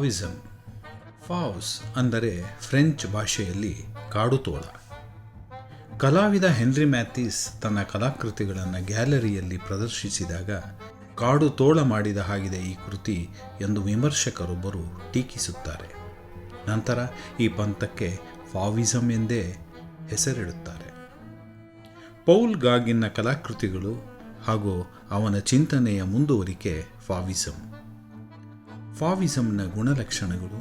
ಫಾವಿಸಮ್. ಫಾವ್ಸ್ ಅಂದರೆ ಫ್ರೆಂಚ್ ಭಾಷೆಯಲ್ಲಿ ಕಾಡುತೋಳ. ಕಲಾವಿದ ಹೆನ್ರಿ ಮ್ಯಾಥೀಸ್ ತನ್ನ ಕಲಾಕೃತಿಗಳನ್ನು ಗ್ಯಾಲರಿಯಲ್ಲಿ ಪ್ರದರ್ಶಿಸಿದಾಗ ಕಾಡು ತೋಳ ಮಾಡಿದ ಹಾಗಿದೆ ಈ ಕೃತಿ ಎಂದು ವಿಮರ್ಶಕರೊಬ್ಬರು ಟೀಕಿಸುತ್ತಾರೆ. ನಂತರ ಈ ಪಂಥಕ್ಕೆ ಫಾವಿಸಮ್ ಎಂದೇ ಹೆಸರಿಡುತ್ತಾರೆ. ಪೌಲ್ ಗಾಗಿನ್ನ ಕಲಾಕೃತಿಗಳು ಹಾಗೂ ಅವನ ಚಿಂತನೆಯ ಮುಂದುವರಿಕೆ ಫಾವಿಸಮ್. ಫಾವಿಸಮ್ನ ಗುಣಲಕ್ಷಣಗಳು: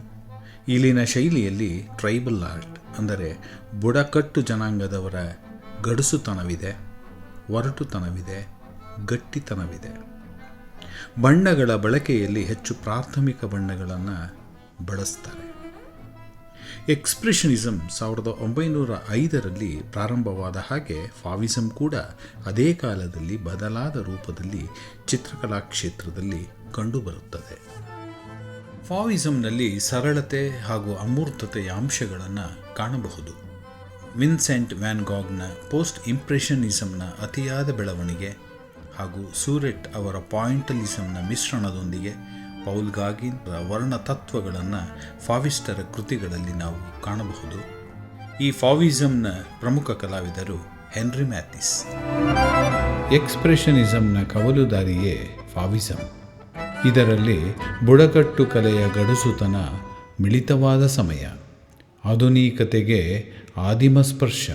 ಇಲ್ಲಿನ ಶೈಲಿಯಲ್ಲಿ ಟ್ರೈಬಲ್ ಆರ್ಟ್ ಅಂದರೆ ಬುಡಕಟ್ಟು ಜನಾಂಗದವರ ಗಡುಸುತನವಿದೆ, ಒರಟುತನವಿದೆ, ಗಟ್ಟಿತನವಿದೆ. ಬಣ್ಣಗಳ ಬಳಕೆಯಲ್ಲಿ ಹೆಚ್ಚು ಪ್ರಾಥಮಿಕ ಬಣ್ಣಗಳನ್ನು ಬಳಸ್ತಾರೆ. ಎಕ್ಸ್ಪ್ರೆಷನಿಸಮ್ 1905ರಲ್ಲಿ ಪ್ರಾರಂಭವಾದ ಹಾಗೆ ಫಾವಿಸಮ್ ಕೂಡ ಅದೇ ಕಾಲದಲ್ಲಿ ಬದಲಾದ ರೂಪದಲ್ಲಿ ಚಿತ್ರಕಲಾ ಕ್ಷೇತ್ರದಲ್ಲಿ ಕಂಡುಬರುತ್ತದೆ. ಫಾವಿಸಮ್ನಲ್ಲಿ ಸರಳತೆ ಹಾಗೂ ಅಮೂರ್ತತೆಯ ಅಂಶಗಳನ್ನು ಕಾಣಬಹುದು. ವಿನ್ಸೆಂಟ್ ವ್ಯಾನ್ ಗಾಗ್ನ ಪೋಸ್ಟ್ ಇಂಪ್ರೆಷನಿಸಮ್ನ ಅತಿಯಾದ ಬೆಳವಣಿಗೆ ಹಾಗೂ ಸೂರೆಟ್ ಅವರ ಪಾಯಿಂಟಲಿಸಮ್ನ ಮಿಶ್ರಣದೊಂದಿಗೆ ಪೌಲ್ ಗಾಗಿನ್ ವರ್ಣತತ್ವಗಳನ್ನು ಫಾವಿಸ್ಟರ ಕೃತಿಗಳಲ್ಲಿ ನಾವು ಕಾಣಬಹುದು. ಈ ಫಾವಿಸಮ್ನ ಪ್ರಮುಖ ಕಲಾವಿದರು ಹೆನ್ರಿ ಮ್ಯಾಥೀಸ್. ಎಕ್ಸ್ಪ್ರೆಷನಿಸಮ್ನ ಕವಲುದಾರಿಯೇ ಫಾವಿಸಮ್. ಇದರಲ್ಲಿ ಬುಡಕಟ್ಟು ಕಲೆಯ ಗಡುಸುತನ ಮಿಳಿತವಾದ ಸಮಯ, ಆಧುನಿಕತೆಗೆ ಆದಿಮ ಸ್ಪರ್ಶ